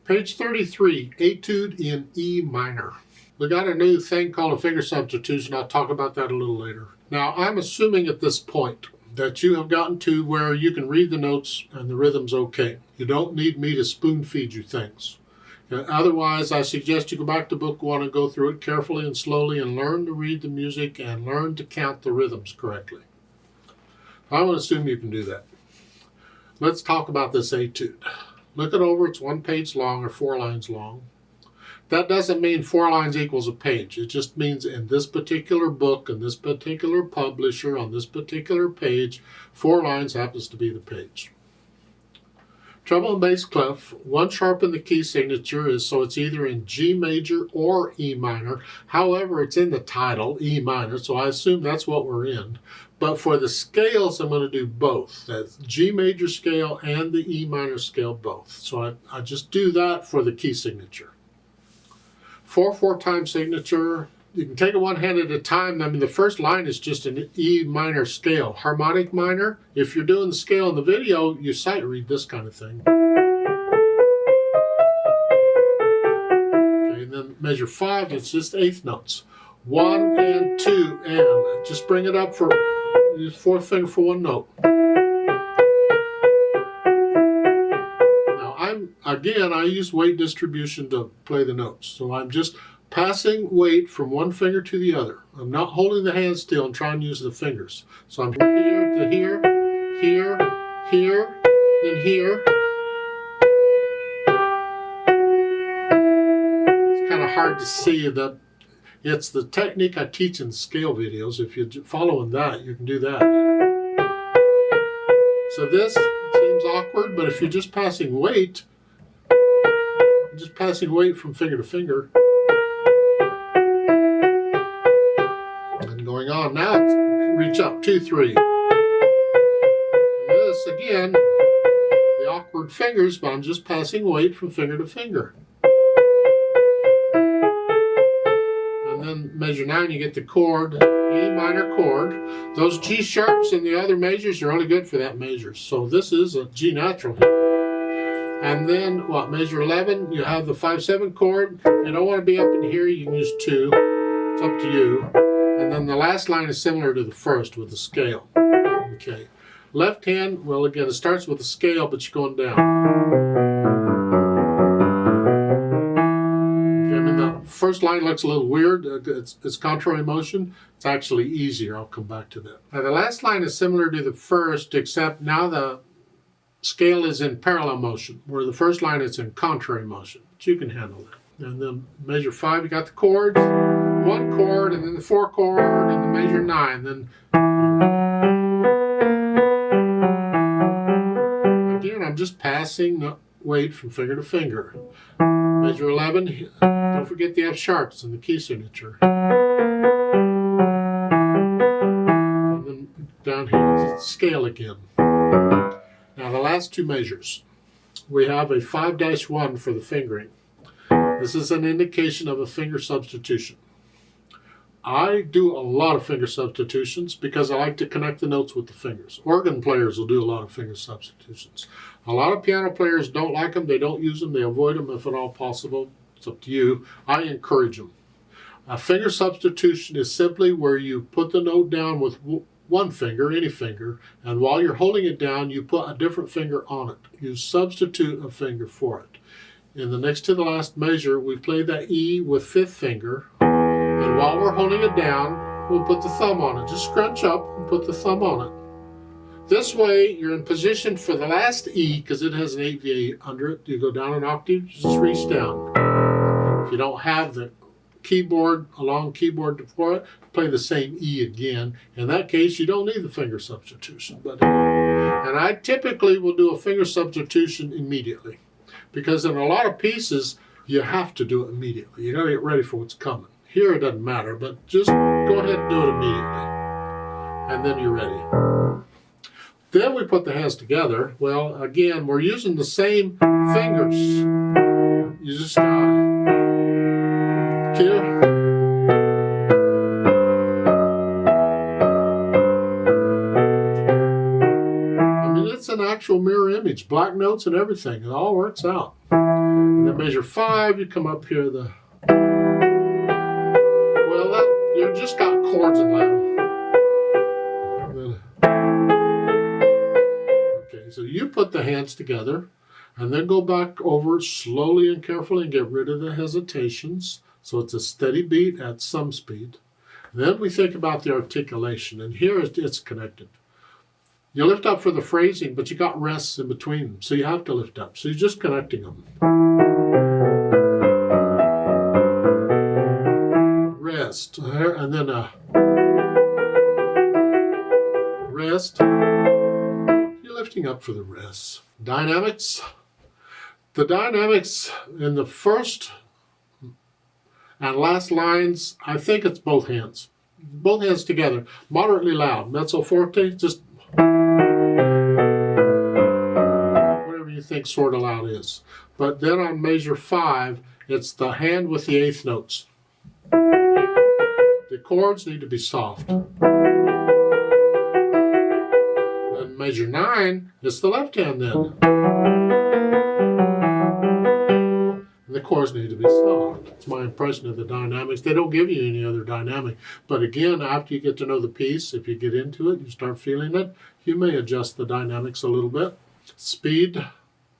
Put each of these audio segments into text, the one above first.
Page 33, Etude in E minor. We got a new thing called a finger substitution. I'll talk about that a little later. Now, I'm assuming at this point that you have gotten to where you can read the notes and the rhythm's okay. You don't need me to spoon feed you things. Otherwise, I suggest you go back to book one and go through it carefully and slowly and learn to read the music and learn to count the rhythms correctly. I would assume you can do that. Let's talk about this etude. Look it over. It's 1 page long or 4 lines long. That doesn't mean 4 lines equals a page. It just means in this particular book, in this particular publisher, on this particular page, 4 lines happens to be the page. Treble and bass clef, 1 sharp in the key signature is so it's either in G major or E minor. However, it's in the title, E minor, so I assume that's what we're in. But for the scales, I'm going to do both. That's G major scale and the E minor scale both. So I just do that for the key signature. 4/4 time signature. You can take it one hand at a time. I mean, the first line is just an E minor scale. Harmonic minor, if you're doing the scale in the video, you sight read this kind of thing. Okay, and then measure 5, it's just 1/8 notes. 1 and 2 and. Just bring it up for, use 4th finger for 1 note. Now, I use weight distribution to play the notes. So I'm just passing weight from one finger to the other. I'm not holding the hand still and trying to use the fingers. So I'm here to here, here, here, and here. It's kind of hard to see that it's the technique I teach in scale videos. If you're following that, you can do that. So this seems awkward, but if you're just passing weight from finger to finger, going on. Now it's reach up 2, 3. And this again, the awkward fingers, but I'm just passing weight from finger to finger. And then measure 9, you get the chord, E minor chord. Those G sharps in the other measures are only good for that measure. So this is a G natural. And then measure 11, you have the 5/7 chord. If you don't want to be up in here, you can use 2. It's up to you. And then the last line is similar to the first with the scale. Okay. Left hand, well again, it starts with a scale, but you're going down. Okay, I mean, the first line looks a little weird. It's contrary motion. It's actually easier. I'll come back to that. Now the last line is similar to the first, except now the scale is in parallel motion, where the first line is in contrary motion. But you can handle that. And then measure 5, you got the chords. 1 chord, and then the 4 chord, and the measure 9. Then again, I'm just passing the weight from finger to finger. Measure 11. Don't forget the F sharps in the key signature. And then down here, it's scale again. Now the last 2 measures. We have a 5-1 for the fingering. This is an indication of a finger substitution. I do a lot of finger substitutions because I like to connect the notes with the fingers. Organ players will do a lot of finger substitutions. A lot of piano players don't like them, they don't use them, they avoid them if at all possible. It's up to you. I encourage them. A finger substitution is simply where you put the note down with one finger, any finger, and while you're holding it down, you put a different finger on it. You substitute a finger for it. In the next to the last measure, we play that E with 5th finger. And while we're holding it down, we'll put the thumb on it. Just scrunch up and put the thumb on it. This way, you're in position for the last E, because it has an 8/8 under it. You go down an octave, just reach down. If you don't have the keyboard, a long keyboard for it, play the same E again. In that case, you don't need the finger substitution. And I typically will do a finger substitution immediately, because in a lot of pieces, you have to do it immediately. You got to get ready for what's coming. Here it doesn't matter, but just go ahead and do it immediately. And then you're ready. Then we put the hands together. Well, again, we're using the same fingers. You just here. I mean, it's an actual mirror image, black notes and everything. It all works out. And then measure 5, you come up here, you just got chords in level. Okay, so you put the hands together and then go back over slowly and carefully and get rid of the hesitations. So it's a steady beat at some speed. Then we think about the articulation, and here it's connected. You lift up for the phrasing, but you got rests in between them, so you have to lift up. So you're just connecting them. Rest, and then a rest. You're lifting up for the rests. Dynamics. The dynamics in the first and last lines, I think it's both hands. Both hands together. Moderately loud. Mezzo forte, just whatever you think sort of loud is. But then on measure 5, it's the hand with the 8th notes. The chords need to be soft. Then measure 9, it's the left hand then. The chords need to be soft. It's my impression of the dynamics. They don't give you any other dynamic. But again, after you get to know the piece, if you get into it, you start feeling it, you may adjust the dynamics a little bit. Speed,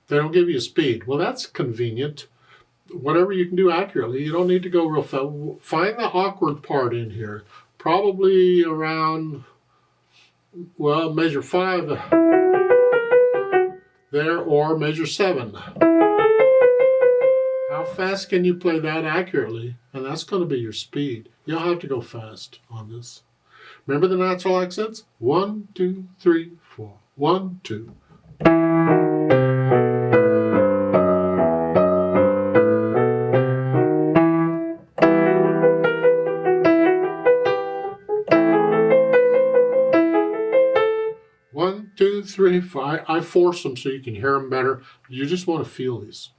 they don't give you speed. Well, that's convenient. Whatever you can do accurately, you don't need to go real fast. Find the awkward part in here. Probably around, well, measure 5 there, or measure 7. How fast can you play that accurately? And that's going to be your speed. You'll have to go fast on this. Remember the natural accents? 1, 2, 3, 4. 1, 2. One, two, three, four. I force them so you can hear them better. You just want to feel these.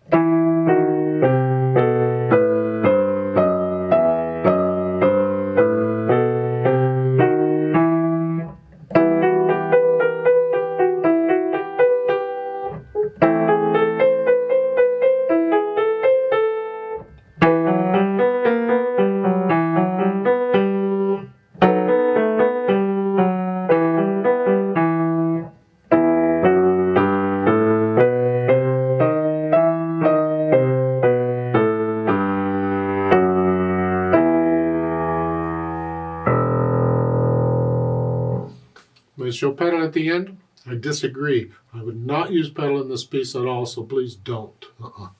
Show pedal at the end? I disagree. I would not use pedal in this piece at all, so please don't.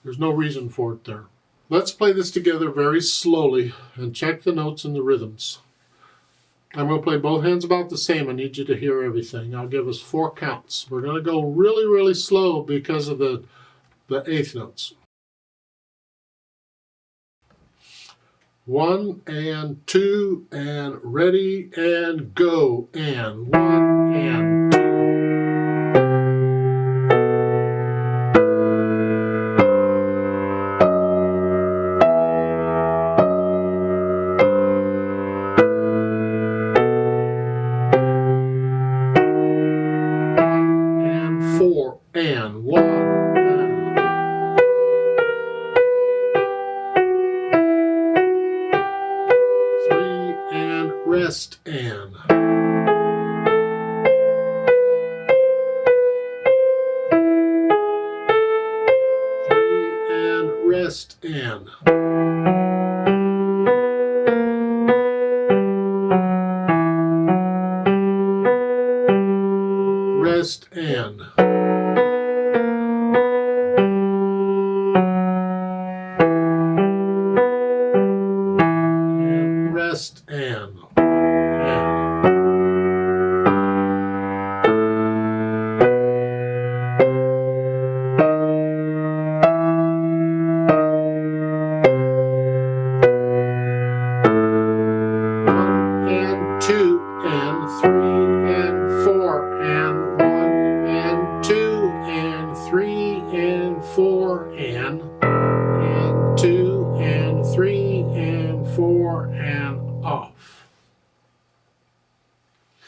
There's no reason for it there. Let's play this together very slowly and check the notes and the rhythms. I'm going to play both hands about the same. I need you to hear everything. I'll give us 4 counts. We're going to go really, really slow because of the 8th notes. 1 and 2 and ready and go, and 1 and 2. And 4 and 1. Rest and 3 and rest and rest and